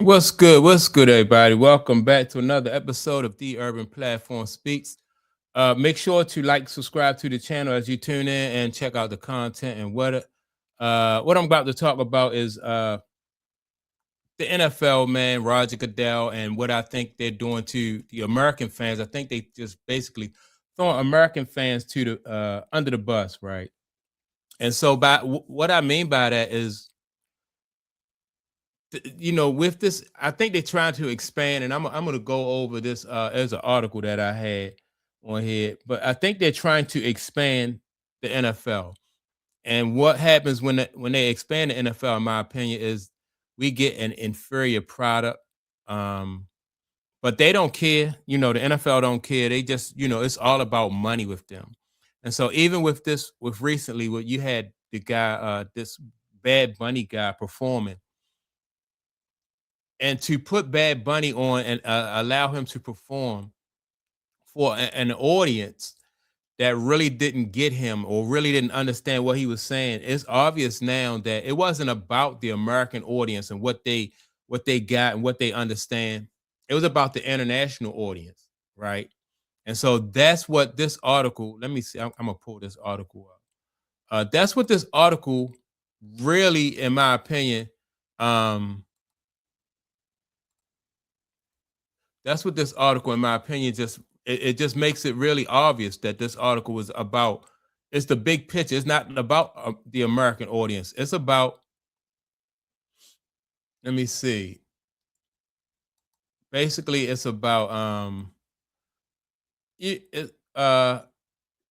What's good? What's good, everybody? Welcome back to another episode of The Urban Platform Speaks. Make sure to like, subscribe to the channel as you tune in and check out the content. And what I'm about to talk about is the NFL, man, Roger Goodell, and what I think they're doing to the American fans. I think they just basically throwing American fans to the under the bus, right? And so, what I mean by that is with this, I think they're trying to expand, and I'm going to go over this as an article that I had on here. But I think they're trying to expand the NFL, and what happens when they expand the NFL, in my opinion, is we get an inferior product. Um, but they don't care. The NFL don't care. They just, it's all about money with them. And so even with this, with recently, what you had the guy, this Bad Bunny guy performing and to put Bad Bunny on and allow him to perform for an audience that really didn't get him or really didn't understand what he was saying, it's obvious now that it wasn't about the American audience and what they got and what they understand. It was about the international audience, right? And so that's what this article. Let me see. I'm gonna pull this article up. That's what this article really, in my opinion, um, that's what this article, in my opinion, it just makes it really obvious that this article was about. It's the big picture. It's not about the American audience. It's about. Let me see. Basically, it's about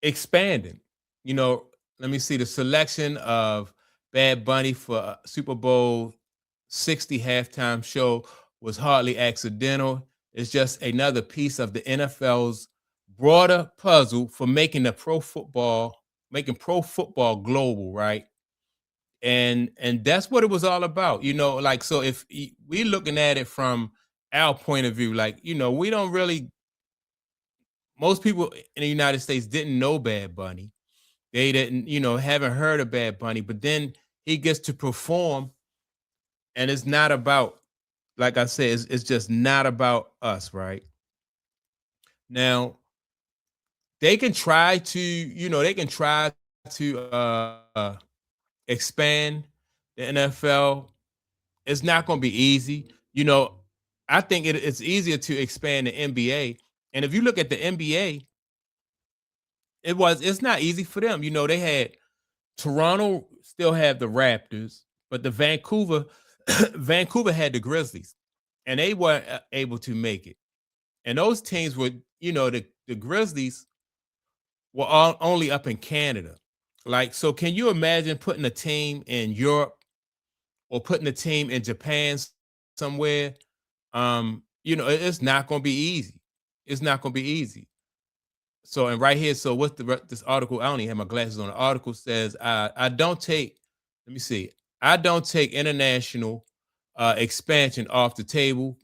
expanding. You know, let me see the selection of Bad Bunny for Super Bowl 60 halftime show was hardly accidental. It's just another piece of the NFL's broader puzzle for making pro football global, right? And that's what it was all about, like, so if we looking at it from our point of view, like, we don't really, most people in the United States didn't know Bad Bunny. They didn't, haven't heard of Bad Bunny, but then he gets to perform, and it's not about, like I said, it's just not about us, right? Now, they can try to expand the NFL. It's not going to be easy. I think it's easier to expand the NBA. And if you look at the NBA, it's not easy for them. They had Toronto still have the Raptors, but the Vancouver had the Grizzlies, and they weren't able to make it. And those teams were, the Grizzlies were all only up in Canada. Like, so can you imagine putting a team in Europe or putting a team in Japan somewhere? It's not going to be easy. It's not going to be easy. So, and right here, so what's this article? I don't even have my glasses on. The article says, I don't take, let me see, I don't take international expansion off the table.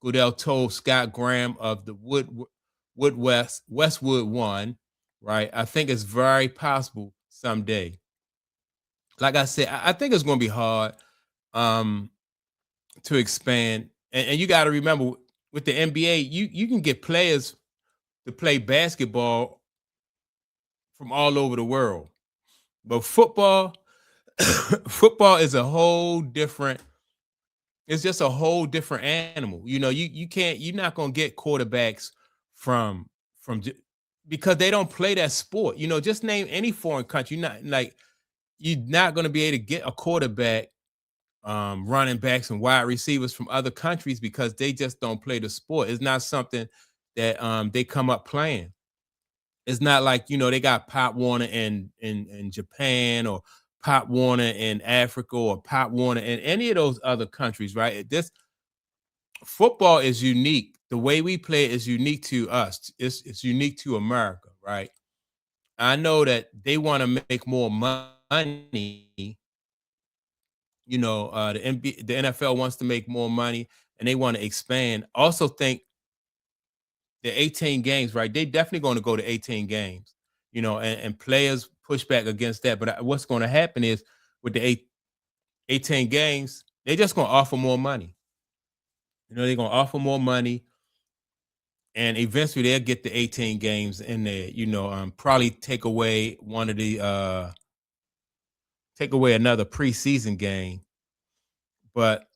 Goodell told Scott Graham of the Westwood One, right? I think it's very possible someday. Like I said, I think it's going to be hard um, to expand. And you got to remember, with the NBA, you can get players to play basketball from all over the world. But football, football is a whole different. It's just a whole different animal. You can't. You're not gonna get quarterbacks from because they don't play that sport. Just name any foreign country. You're not gonna be able to get a quarterback, running backs and wide receivers from other countries because they just don't play the sport. It's not something that they come up playing. It's not like, they got Pop Warner in Japan, or Pop Warner in Africa, or Pop Warner in any of those other countries, right? This football is unique. The way we play it is unique to us. It's unique to America, right? I know that they want to make more money. The NFL wants to make more money, and they want to expand. Also think the 18 games, right? They definitely going to go to 18 games, and players push back against that. But what's going to happen is with the 18 games, they're just going to offer more money. They're gonna offer more money, and eventually they'll get the 18 games in there. Probably take away another preseason game. But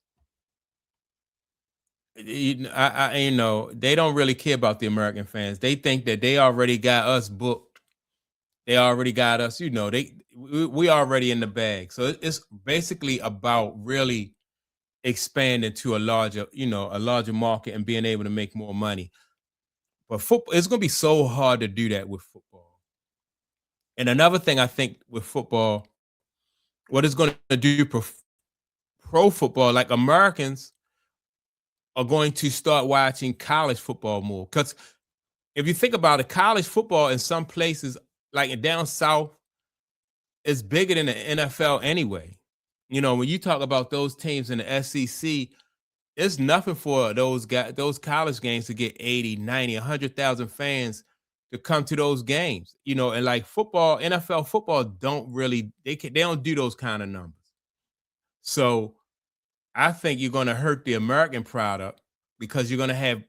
they don't really care about the American fans. They think that they already got us booked. They already got us. We already in the bag. So it's basically about really expanding to a larger market and being able to make more money. But football, it's going to be so hard to do that with football. And another thing I think with football, what it's going to do pro football, like Americans are going to start watching college football more. Because if you think about it, college football in some places, like down south, is bigger than the NFL anyway. When you talk about those teams in the SEC, it's nothing for those college games to get 80, 90, 100,000 fans to come to those games. And like football, NFL football they don't do those kind of numbers. So I think you're going to hurt the American product because you're going to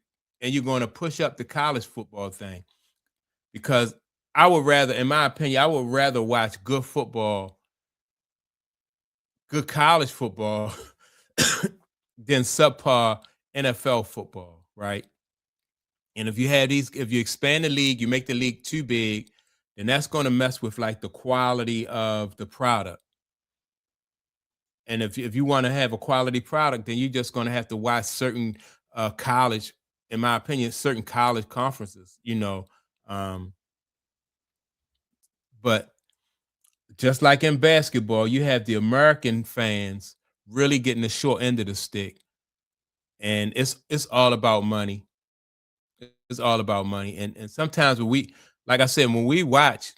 push up the college football thing. Because in my opinion, I would rather watch good football, good college football than subpar NFL football, right? And if you expand the league, you make the league too big, then that's going to mess with like the quality of the product. And if you want to have a quality product, then you're just going to have to watch certain college, in my opinion, certain college conferences. Um, but just like in basketball, you have the American fans really getting the short end of the stick, and it's all about money. It's all about money, and sometimes like I said, when we watch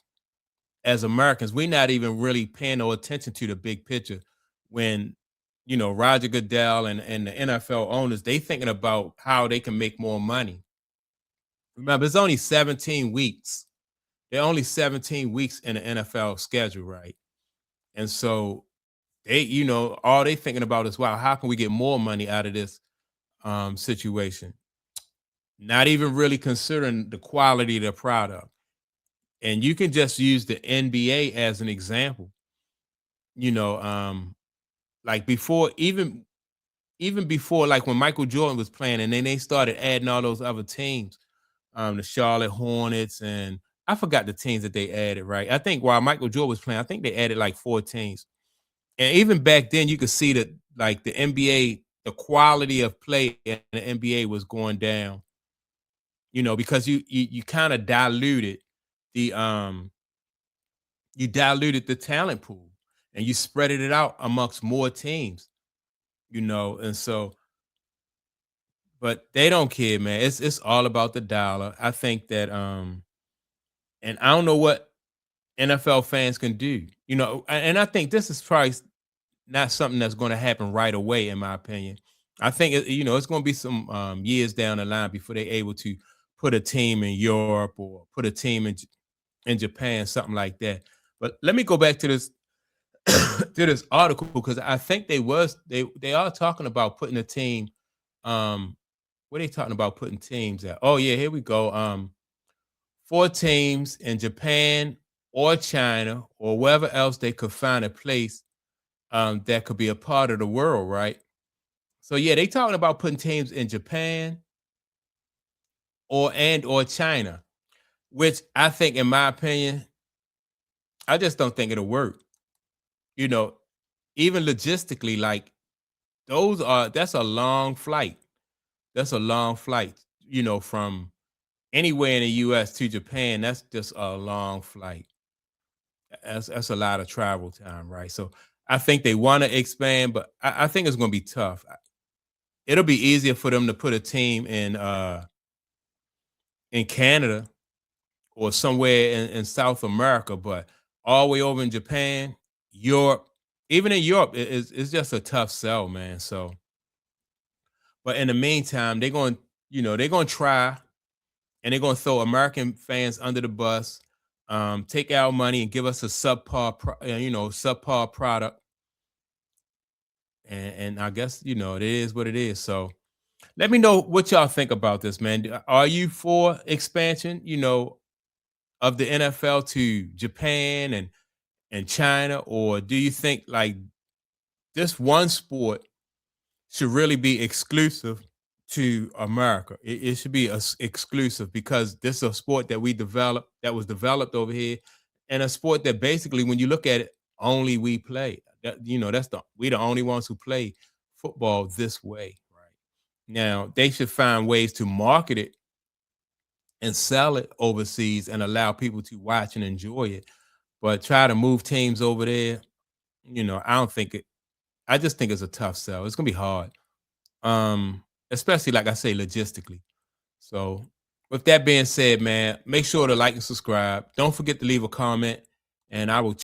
as Americans, we're not even really paying no attention to the big picture. When Roger Goodell and the NFL owners, they thinking about how they can make more money. Remember, it's only 17 weeks. There are only 17 weeks in the NFL schedule, right? And so all they thinking about is, wow, how can we get more money out of this situation? Not even really considering the quality of the product. And you can just use the NBA as an example. Like even before, like when Michael Jordan was playing, and then they started adding all those other teams, the Charlotte Hornets, and I forgot the teams that they added, right? I think while Michael Jordan was playing, I think they added like 4 teams. And even back then, you could see that like the NBA, the quality of play in the NBA was going down, because you kind of the um diluted the talent pool, and you spread it out amongst more teams, and so, but they don't care, man. It's all about the dollar. I think that and I don't know what NFL fans can do, and I think this is probably not something that's going to happen right away, in my opinion. I think it's going to be some years down the line before they're able to put a team in Europe or put a team in Japan, something like that. But let me go back to this to this article, because I think they are talking about putting a team. What are they talking about putting teams at? Oh yeah, here we go. 4 teams in Japan or China or wherever else they could find a place that could be a part of the world, right? So yeah, they talking about putting teams in Japan or China, which I think, in my opinion, I just don't think it'll work. You know, Even logistically, like that's a long flight. That's a long flight, from anywhere in the US to Japan. That's just a long flight. That's a lot of travel time, right? So I think they want to expand, but I think it's gonna be tough. It'll be easier for them to put a team in Canada or somewhere in South America, but all the way over in Japan, Europe, even in Europe, it's just a tough sell, man. So, but in the meantime, they're going to try, and they're going to throw American fans under the bus, take our money and give us a subpar product, and I guess it is what it is. So Let me know what y'all think about this, man. Are you for expansion, of the NFL to Japan and China, or do you think like this one sport should really be exclusive to America? It should be exclusive because this is a sport that we developed, that was developed over here, and a sport that basically, when you look at it, only we play. That's we the only ones who play football this way. Right now, they should find ways to market it and sell it overseas and allow people to watch and enjoy it. But try to move teams over there, I don't think it. I just think it's a tough sell. It's gonna be hard, especially like I say, logistically. So, with that being said, man, make sure to like and subscribe. Don't forget to leave a comment, and I will